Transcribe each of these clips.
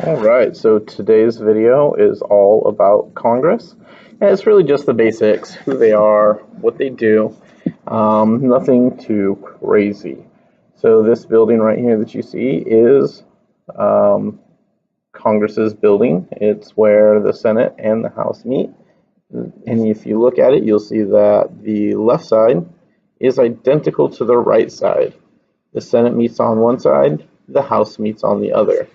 Alright, so today's video is all about Congress. And it's really just the basics, who they are, what they do, nothing too crazy. So this building right here that you see is Congress's building. It's where the Senate and the House meet. And if you look at it, you'll see that the left side is identical to the right side. The Senate meets on one side, the House meets on the other.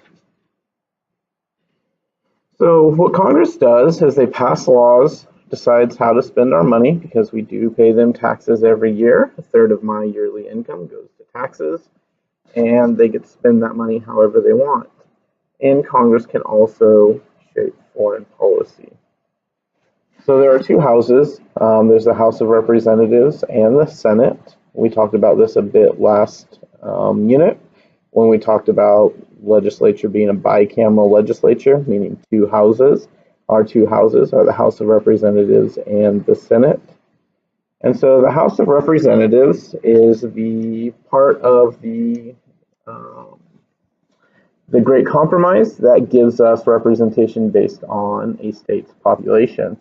So what Congress does is they pass laws, decides how to spend our money, because we do pay them taxes every year. A third of my yearly income goes to taxes, and they get to spend that money however they want. And Congress can also shape foreign policy. So there are two houses. There's the House of Representatives and the Senate. We talked about this a bit last unit when we talked about legislature being a bicameral legislature, meaning two houses. Our two houses are the House of Representatives and the Senate. And so the House of Representatives is the part of the Great Compromise that gives us representation based on a state's population.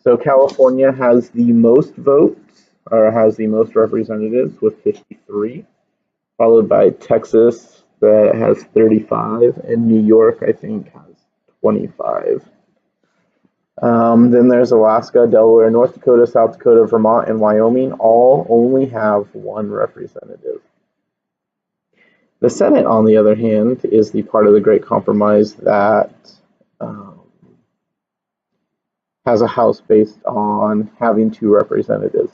So California has the most votes, or has the most representatives with 53, followed by Texas that has 35, and New York, I think, has 25. Then there's Alaska, Delaware, North Dakota, South Dakota, Vermont, and Wyoming. All only have one representative. The Senate, on the other hand, is the part of the Great Compromise that has a House based on having two representatives.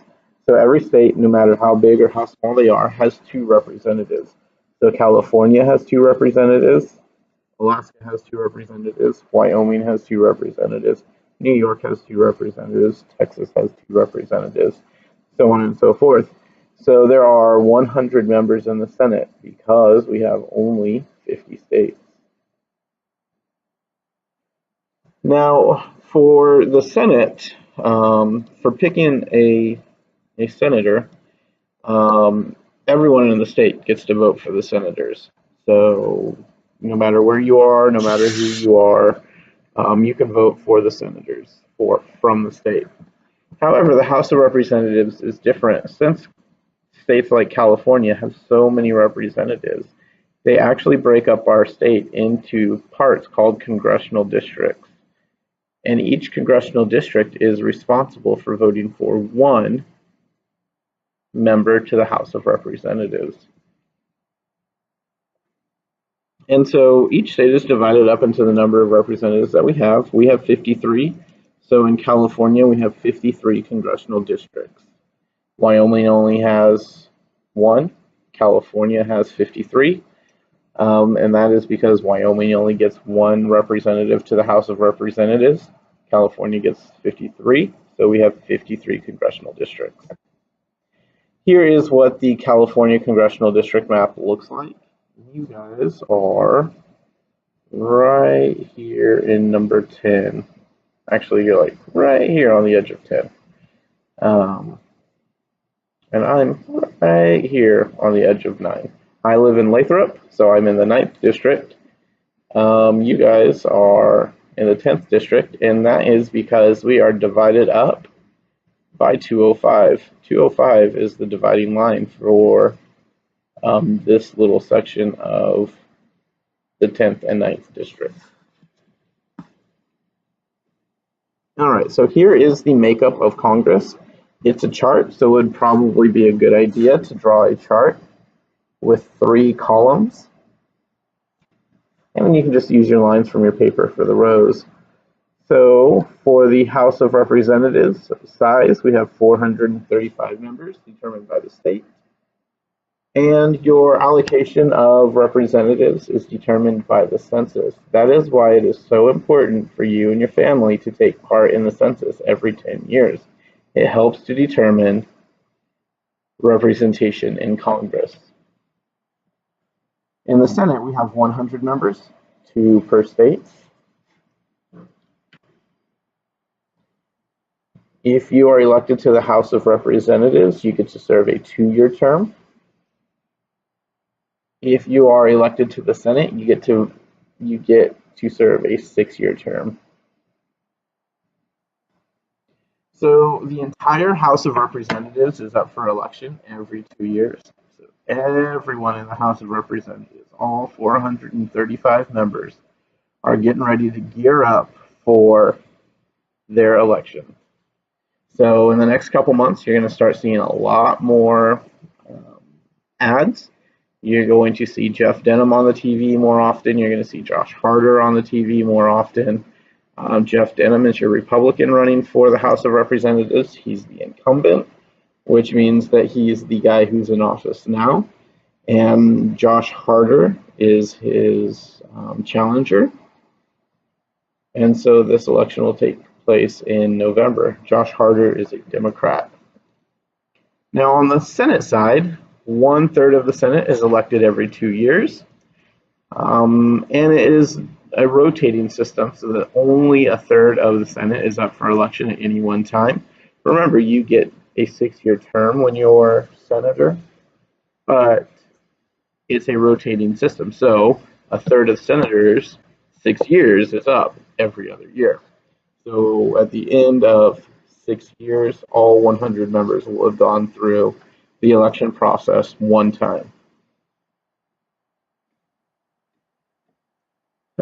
So every state, no matter how big or how small they are, has two representatives. So California has two representatives, Alaska has two representatives, Wyoming has two representatives, New York has two representatives, Texas has two representatives, so on and so forth. So there are 100 members in the Senate because we have only 50 states. Now, for the Senate, for picking a senator, everyone in the state gets to vote for the senators. So no matter where you are, no matter who you are, you can vote for the senators from the state. However, the House of Representatives is different. Since states like California have so many representatives, they actually break up our state into parts called congressional districts. And each congressional district is responsible for voting for one member to the House of Representatives. And so each state is divided up into the number of representatives that we have. We have 53. So in California, we have 53 congressional districts. Wyoming only has one. California has 53. And that is because Wyoming only gets one representative to the House of Representatives. California gets 53. So we have 53 congressional districts. Here is what the California congressional district map looks like. You guys are right here in number 10. Actually, you're like right here on the edge of 10. And I'm right here on the edge of 9. I live in Lathrop, so I'm in the 9th district. You guys are in the 10th district, and that is because we are divided up by 205. 205 is the dividing line for this little section of the 10th and 9th district. All right, so here is the makeup of Congress. It's a chart, so it would probably be a good idea to draw a chart with 3 columns. And you can just use your lines from your paper for the rows. So for the House of Representatives size, we have 435 members determined by the state. And your allocation of representatives is determined by the census. That is why it is so important for you and your family to take part in the census every 10 years. It helps to determine representation in Congress. In the Senate, we have 100 members, 2 per state. If you are elected to the House of Representatives, you get to serve a 2-year term. If you are elected to the Senate, you get to serve a 6-year term. So the entire House of Representatives is up for election every 2 years. So everyone in the House of Representatives, all 435 members, are getting ready to gear up for their election. So in the next couple months, you're going to start seeing a lot more ads. You're going to see Jeff Denham on the TV more often. You're going to see Josh Harder on the TV more often. Jeff Denham is your Republican running for the House of Representatives. He's the incumbent, which means that he's the guy who's in office now. And Josh Harder is his challenger. And so this election will take place in November. Josh Harder is a Democrat. Now on the Senate side, 1/3 of the Senate is elected every 2 years. And it is a rotating system so that only 1/3 of the Senate is up for election at any one time. Remember, you get a 6-year term when you're senator, but it's a rotating system. So 1/3 of senators, 6 years is up every other year. So at the end of 6 years, all 100 members will have gone through the election process one time.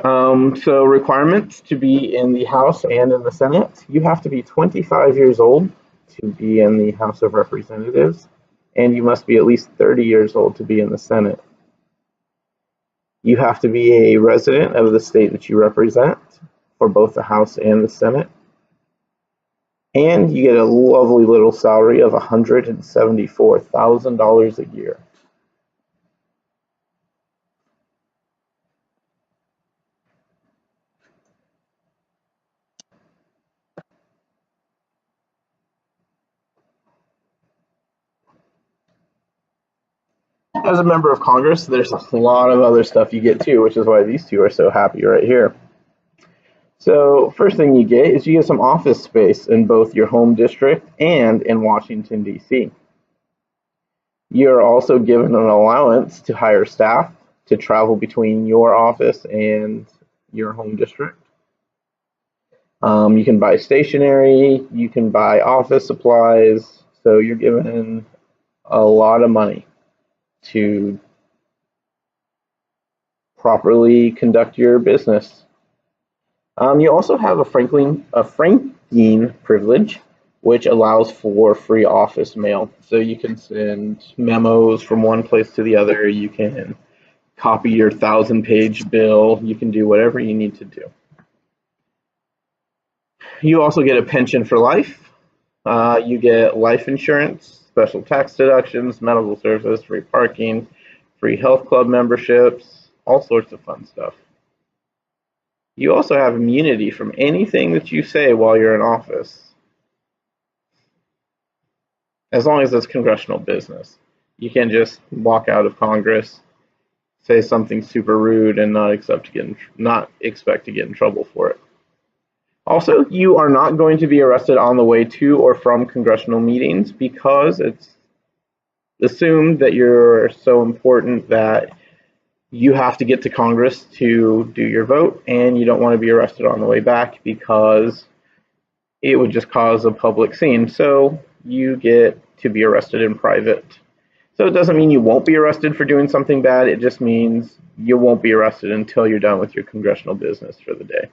So requirements to be in the House and in the Senate. You have to be 25 years old to be in the House of Representatives, and you must be at least 30 years old to be in the Senate. You have to be a resident of the state that you represent for both the House and the Senate. And you get a lovely little salary of $174,000 a year. As a member of Congress, there's a lot of other stuff you get too, which is why these two are so happy right here. So first thing you get is you get some office space in both your home district and in Washington, D.C. You're also given an allowance to hire staff to travel between your office and your home district. You can buy stationery, you can buy office supplies, so you're given a lot of money to properly conduct your business. You also have a franking privilege, which allows for free office mail. So you can send memos from one place to the other. You can copy your 1,000-page bill. You can do whatever you need to do. You also get a pension for life. You get life insurance, special tax deductions, medical services, free parking, free health club memberships, all sorts of fun stuff. You also have immunity from anything that you say while you're in office, as long as it's congressional business. You can't just walk out of Congress, say something super rude, and not expect to get in trouble for it. Also, you are not going to be arrested on the way to or from congressional meetings because it's assumed that you're so important that you have to get to Congress to do your vote, and you don't want to be arrested on the way back because it would just cause a public scene. So you get to be arrested in private. So it doesn't mean you won't be arrested for doing something bad. It just means you won't be arrested until you're done with your congressional business for the day.